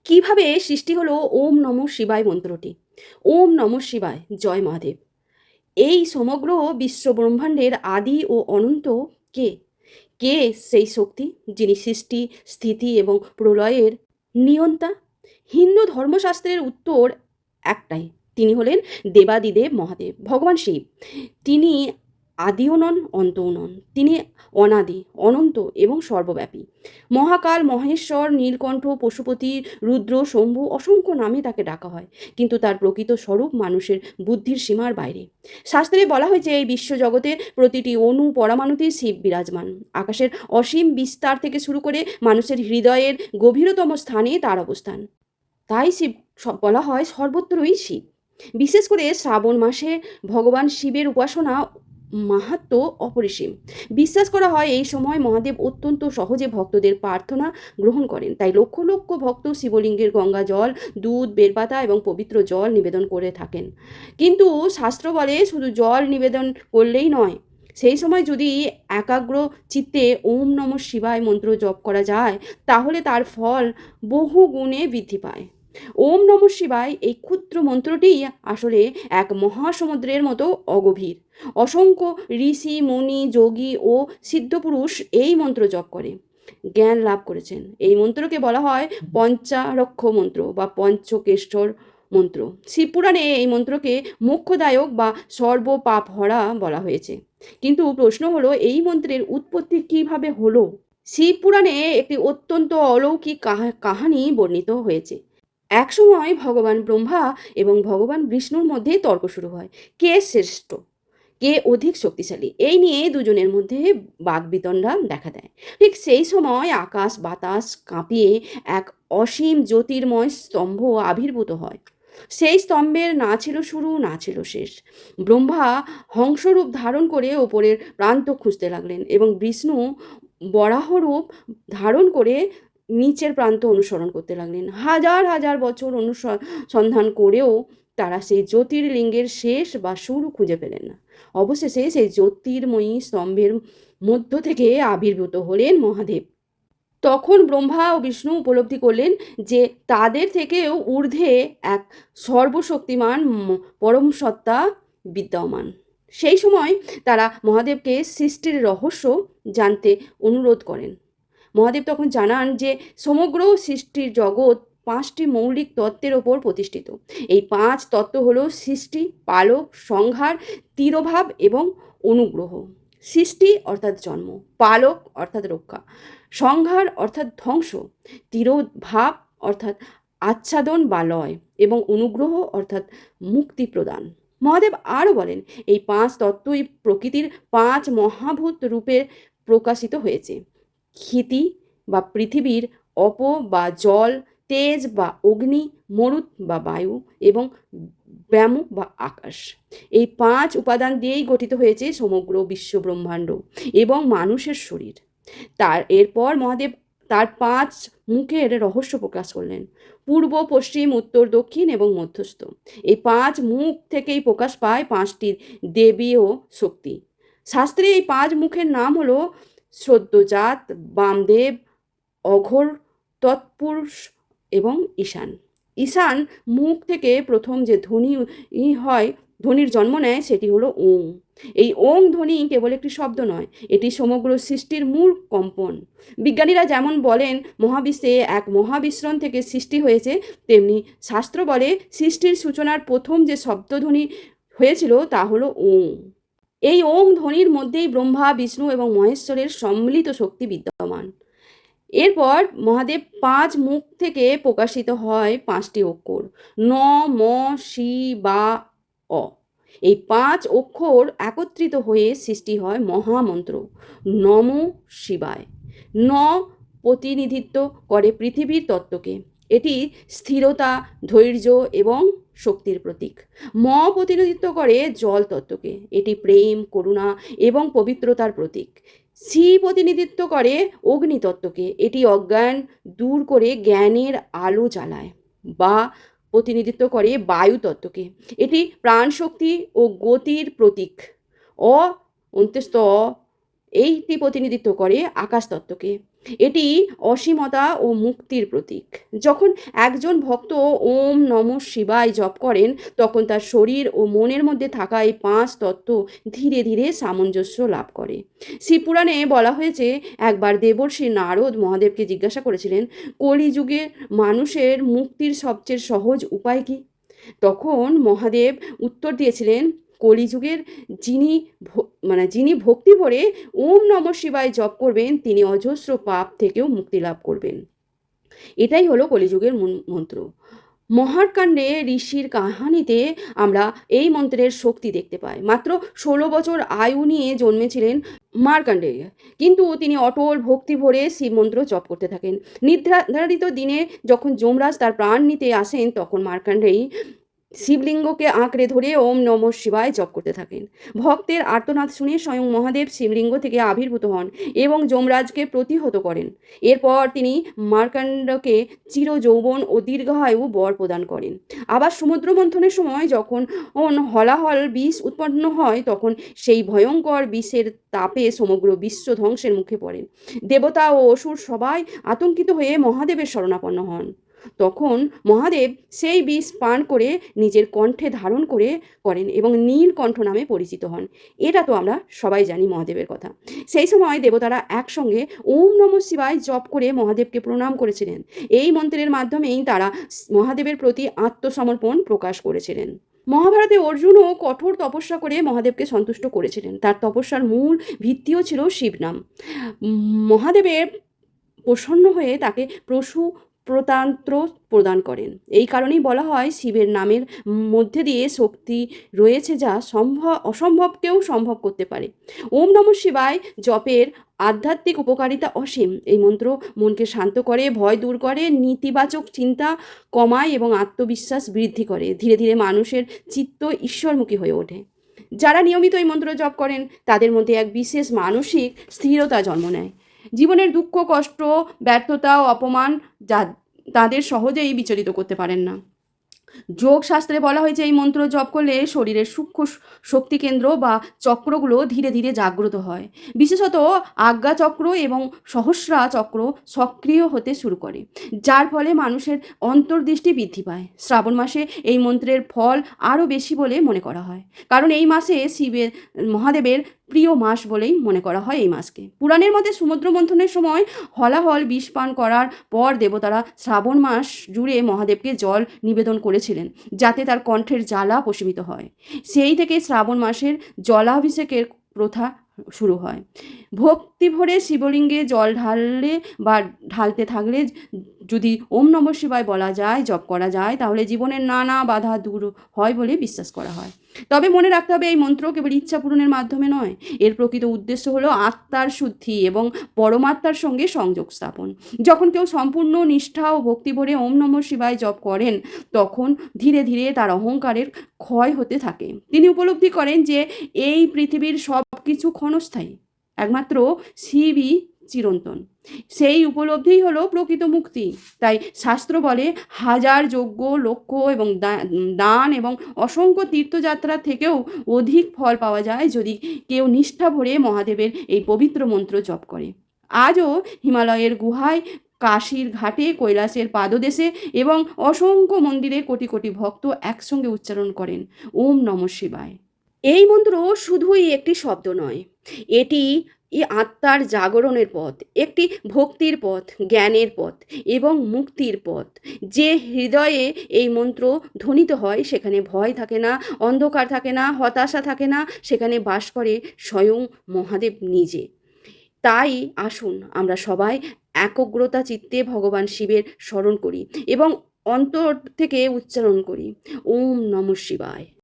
কিভাবে সৃষ্টি হলো ওম নমঃ শিবায় মন্ত্রটি? ওম নমঃ শিবায়, জয় মহাদেব। এই সমগ্র বিশ্ব ব্রহ্মাণ্ডের আদি ও অনন্ত কে? কে সেই শক্তি যিনি সৃষ্টি, স্থিতি এবং প্রলয়ের নিয়ন্তা? হিন্দু ধর্মশাস্ত্রের উত্তর একটাই, তিনি হলেন দেবাদিদেব মহাদেব, ভগবান শিব। তিনি আদিও নন, অন্তও নন। তিনি অনাদি, অনন্ত এবং সর্বব্যাপী। মহাকাল, মহেশ্বর, নীলকণ্ঠ, পশুপতি, রুদ্র, শম্ভু অসংখ্য নামে তাকে ডাকা হয়, কিন্তু তার প্রকৃত স্বরূপ মানুষের বুদ্ধির সীমার বাইরে। শাস্ত্রে বলা হয়েছে এই বিশ্বজগতের প্রতিটি অণু পরমাণুতেই শিব বিরাজমান। আকাশের অসীম বিস্তার থেকে শুরু করে মানুষের হৃদয়ের গভীরতম স্থানে তার অবস্থান। তাই শিব বলা হয় সর্বত্রই শিব। বিশেষ করে শ্রাবণ মাসে ভগবান শিবের উপাসনা মাহাত্ম্য অপরিসীম। বিশ্বাস করা হয় এই সময় মহাদেব অত্যন্ত সহজে ভক্তদের প্রার্থনা গ্রহণ করেন। তাই লক্ষ লক্ষ ভক্ত শিবলিঙ্গের গঙ্গা জল, দুধ, বেলপাতা এবং পবিত্র জল নিবেদন করে থাকেন। কিন্তু শাস্ত্র বলে শুধু জল নিবেদন করলেই নয়, সেই সময় যদি একাগ্র চিত্তে ওম নমঃ শিবায় মন্ত্র জপ করা যায়, তাহলে তার ফল বহু গুণে বৃদ্ধি পায়। ওম নমঃ শিবায় এই ক্ষুদ্র মন্ত্রটি আসলে এক মহাসমুদ্রের মতো অগভীর। অসংখ্য ঋষি, মুনি, যোগী ও সিদ্ধপুরুষ এই মন্ত্র জপ করে জ্ঞান লাভ করেছেন। এই মন্ত্রকে বলা হয় পঞ্চারক্ষ মন্ত্র বা পঞ্চকেশ্বর মন্ত্র। শিবপুরাণে এই মন্ত্রকে মোক্ষদায়ক বা সর্বপাপহরা বলা হয়েছে। কিন্তু প্রশ্ন হলো, এই মন্ত্রের উৎপত্তি কিভাবে হলো? শিবপুরাণে একটি অত্যন্ত অলৌকিক কাহিনী বর্ণিত হয়েছে। একসময় ভগবান ব্রহ্মা এবং ভগবান বিষ্ণুর মধ্যে তর্ক শুরু হয়, কে শ্রেষ্ঠ, কে অধিক শক্তিশালী। এই নিয়ে দুজনের মধ্যে বাকবিতণ্ডা দেখা দেয়। ঠিক সেই সময় আকাশ বাতাস কাঁপিয়ে এক অসীম জ্যোতির্ময় স্তম্ভ আবির্ভূত হয়। সেই স্তম্ভের না ছিল শুরু, না ছিল শেষ। ব্রহ্মা হংসরূপ ধারণ করে ওপরের প্রান্ত খুঁজতে লাগলেন এবং বিষ্ণু বরাহরূপ ধারণ করে নিচের প্রান্ত অনুসরণ করতে লাগলেন। হাজার হাজার বছর অনুসন্ধান করেও তারা সেই জ্যোতির্লিঙ্গের শেষ বা শুরু খুঁজে পেলেন না। অবশেষে সেই জ্যোতির্ময়ী স্তম্ভের মধ্য থেকে আবির্ভূত হলেন মহাদেব। তখন ব্রহ্মা ও বিষ্ণু উপলব্ধি করলেন যে তাদের থেকেও ঊর্ধ্বে এক সর্বশক্তিমান পরম সত্তা বিদ্যমান। সেই সময় তারা মহাদেবকে সৃষ্টির রহস্য জানতে অনুরোধ করেন। মহাদেব তখন জানান যে সমগ্র সৃষ্টির জগৎ পাঁচটি মৌলিক তত্ত্বের ওপর প্রতিষ্ঠিত। এই পাঁচ তত্ত্ব হলো সৃষ্টি, পালক, সংহার, তিরোভাব এবং অনুগ্রহ। সৃষ্টি অর্থাৎ জন্ম, পালক অর্থাৎ রক্ষা, সংহার অর্থাৎ ধ্বংস, তিরোভাব অর্থাৎ আচ্ছাদন বা লয় এবং অনুগ্রহ অর্থাৎ মুক্তি প্রদান। মহাদেব আরও বলেন, এই পাঁচ তত্ত্বই প্রকৃতির পাঁচ মহাভূত রূপে প্রকাশিত হয়েছে। ক্ষিতি বা পৃথিবীর, অপ বা জল, তেজ বা অগ্নি, মরুত বা বায়ু এবং ব্যাম বা আকাশ। এই পাঁচ উপাদান দিয়েই গঠিত হয়েছে সমগ্র বিশ্ব ব্রহ্মাণ্ড এবং মানুষের শরীর। এরপর মহাদেব তার পাঁচ মুখের রহস্য প্রকাশ করলেন, পূর্ব, পশ্চিম, উত্তর, দক্ষিণ এবং মধ্যস্থ। এই পাঁচ মুখ থেকেই প্রকাশ পায় পাঁচটি দেবীয় শক্তি। শাস্ত্রে এই পাঁচ মুখের নাম হলো সদ্যজাত, বামদেব, অঘোর, তৎপুরুষ এবং ঈশান। ঈশান মুখ থেকে প্রথম যে ধ্বনি হয়, ধ্বনির জন্ম নেয়, সেটি হলো ওং। এই ওং ধ্বনি কেবল একটি শব্দ নয়, এটি সমগ্র সৃষ্টির মূল কম্পন। বিজ্ঞানীরা যেমন বলেন মহাবিশ্বে এক মহাবিস্মরণ থেকে সৃষ্টি হয়েছে, তেমনি শাস্ত্র বলে সৃষ্টির সূচনার প্রথম যে শব্দধ্বনি হয়েছিল তা হলো ওং। এই ওং ধ্বনির মধ্যেই ব্রহ্মা, বিষ্ণু এবং মহেশ্বরের সম্মিলিত শক্তি বিদ্যমান। এরপর মহাদেব পাঁচ মুখ থেকে প্রকাশিত হয় পাঁচটি অক্ষর, ন, ম, শি, বা, অ। এই পাঁচ অক্ষর একত্রিত হয়ে সৃষ্টি হয় মহামন্ত্র নমঃ শিবায়। ন প্রতিনিধিত্ব করে পৃথিবীর তত্ত্বকে, এটি স্থিরতা, ধৈর্য এবং শক্তির প্রতীক। ম প্রতিনিধিত্ব করে জল তত্ত্বকে, এটি প্রেম, করুণা এবং পবিত্রতার প্রতীক। সি প্রতিনিধিত্ব করে অগ্নিতত্ত্বকে, এটি অজ্ঞান দূর করে জ্ঞানের আলো জ্বালায়। বা প্রতিনিধিত্ব করে বায়ুতত্ত্বকে, এটি প্রাণশক্তি ও গতির প্রতীক। অ অন্ত্যস্ত এইটি প্রতিনিধিত্ব করে আকাশতত্ত্বকে, এটি অসীমতা ও মুক্তির প্রতীক। যখন একজন ভক্ত ওম নমঃ শিবায় জপ করেন, তখন তার শরীর ও মনের মধ্যে থাকা এই 5 তত্ত্ব ধীরে ধীরে সামঞ্জস্য লাভ করে। শিবপুরাণে বলা হয়েছে, একবার দেবর্ষি নারদ মহাদেবকে জিজ্ঞাসা করেছিলেন, কলিযুগে মানুষের মুক্তির সবচেয়ে সহজ উপায় কী? তখন মহাদেব উত্তর দিয়েছিলেন, কলিযুগের যিনি যিনি ভক্তি ভরে ওম নমঃ শিবায় জপ করবেন, তিনি অজস্র পাপ থেকেও মুক্তি লাভ করবেন। এটাই হলো কলিযুগের মন্ত্র। মহাকাণ্ডে ঋষির কাহানিতে আমরা এই মন্ত্রের শক্তি দেখতে পাই। মাত্র 16 বছর আয়ু নিয়ে জন্মেছিলেন মার্কাণ্ডেয়, কিন্তু তিনি অটল ভক্তি ভরে শিব মন্ত্র জপ করতে থাকেন। নির্ধারিত দিনে যখন যমরাজ তার প্রাণ নিতে আসেন, তখন মার্কাণ্ডেয় শিবলিঙ্গকে আঁকড়ে ধরে ওম নমঃ শিবায় জপ করতে থাকেন। ভক্তের আর্তনাদ শুনে স্বয়ং মহাদেব শিবলিঙ্গ থেকে আবির্ভূত হন এবং যমরাজকে প্রতিহত করেন। এরপর তিনি মার্কাণ্ডকে চির যৌবন ও দীর্ঘায়ু বর প্রদান করেন। আবার সমুদ্র মন্থনের সময় যখন হলাহল বিষ উৎপন্ন হয়, তখন সেই ভয়ঙ্কর বিষের তাপে সমগ্র বিশ্ব ধ্বংসের মুখে পড়েন। দেবতা ও অসুর সবাই আতঙ্কিত হয়ে মহাদেবের শরণাপন্ন হন। তখন মহাদেব সেই বিষ পান করে নিজের কণ্ঠে ধারণ করেন এবং নীলকণ্ঠ নামে পরিচিত হন। এটা তো আমরা সবাই জানি মহাদেবের কথা। সেই সময় দেবতারা একসঙ্গে ওম নমঃ শিবায় জপ করে মহাদেবকে প্রণাম করেছিলেন। এই মন্ত্রের মাধ্যমেই তারা মহাদেবের প্রতি আত্মসমর্পণ প্রকাশ করেছিলেন। মহাভারতে অর্জুনও কঠোর তপস্যা করে মহাদেবকে সন্তুষ্ট করেছিলেন। তার তপস্যার মূল ভিত্তিও ছিল শিবনাম। মহাদেবের প্রসন্ন হয়ে তাকে প্রতান্ত্র প্রদান করেন। এই কারণেই বলা হয়, শিবের নামের মধ্যে দিয়ে শক্তি রয়েছে যা অসম্ভবকেও সম্ভব করতে পারে। ওম নমঃ শিবায় জপের আধ্যাত্মিক উপকারিতা অসীম। এই মন্ত্র মনকে শান্ত করে, ভয় দূর করে, নেতিবাচক চিন্তা কমায় এবং আত্মবিশ্বাস বৃদ্ধি করে। ধীরে ধীরে মানুষের চিত্ত ঈশ্বরমুখী হয়ে ওঠে। যারা নিয়মিত এই মন্ত্র জপ করেন, তাদের মধ্যে এক বিশেষ মানসিক স্থিরতা জন্ম নেয়। জীবনের দুঃখ, কষ্ট, ব্যর্থতা ও অপমান তাদের সহজেই বিচলিত করতে পারেন না। যোগ শাস্ত্রে বলা হয়েছে, এই মন্ত্র জপ করলে শরীরের সূক্ষ্ম শক্তি কেন্দ্র বা চক্রগুলো ধীরে ধীরে জাগ্রত হয়। বিশেষত আজ্ঞা চক্র এবং সহস্রা চক্র সক্রিয় হতে শুরু করে, যার ফলে মানুষের অন্তর্দৃষ্টি বৃদ্ধি পায়। শ্রাবণ মাসে এই মন্ত্রের ফল আরও বেশি বলে মনে করা হয়, কারণ এই মাসে মহাদেবের প্রিয় মাস বলেই মনে করা হয় এই মাসকে। পুরাণের মতে সমুদ্র মন্থনের সময় হলাহল বিষ পান করার পর দেবতারা শ্রাবণ মাস জুড়ে মহাদেবকে জল নিবেদন করেছিলেন, যাতে তার কণ্ঠের জ্বালা প্রশমিত হয়। সেই থেকে শ্রাবণ মাসের জলাভিষেকের প্রথা শুরু হয়। ভক্তি ভরে শিবলিঙ্গে জল ঢালতে থাকলে যদি ওম নমঃ শিবায় বলা যায়, জপ করা যায়, তাহলে জীবনের নানা বাধা দূর হয় বলে বিশ্বাস করা হয়। তবে মনে রাখতে হবে, এই মন্ত্র কেবল ইচ্ছা পূরণের মাধ্যমে নয়। এর প্রকৃত উদ্দেশ্য হলো আত্মার শুদ্ধি এবং পরমাত্মার সঙ্গে সংযোগ স্থাপন। যখন কেউ সম্পূর্ণ নিষ্ঠা ও ভক্তি ভরে ওম নমঃ শিবায় জপ করেন, তখন ধীরে ধীরে তার অহংকারের ক্ষয় হতে থাকে। তিনি উপলব্ধি করেন যে এই পৃথিবীর সব কিছু ক্ষণস্থায়ী, একমাত্র শিবই চিরন্তন। সেই উপলব্ধিই হলো প্রকৃত মুক্তি। তাই শাস্ত্র বলে, হাজার যজ্ঞ, লক্ষ্য এবং দান এবং অসংখ্য তীর্থযাত্রা থেকেও অধিক ফল পাওয়া যায় যদি কেউ নিষ্ঠা ভরে মহাদেবের এই পবিত্র মন্ত্র জপ করে। আজও হিমালয়ের গুহায়, কাশীর ঘাটে, কৈলাসের পাদদেশে এবং অসংখ্য মন্দিরে কোটি কোটি ভক্ত একসঙ্গে উচ্চারণ করেন ওম নমঃ শিবায়। এই মন্ত্র শুধুই একটি শব্দ নয়, এটি আত্মার জাগরণের পথ, একটি ভক্তির পথ, জ্ঞানের পথ এবং মুক্তির পথ। যে হৃদয়ে এই মন্ত্র ধ্বনিত হয়, সেখানে ভয় থাকে না, অন্ধকার থাকে না, হতাশা থাকে না, সেখানে বাস করে স্বয়ং মহাদেব নিজে। তাই আসুন আমরা সবাই একগ্রতা চিত্তে ভগবান শিবের স্মরণ করি এবং অন্তর থেকে উচ্চারণ করি ওম নমঃ শিবায়।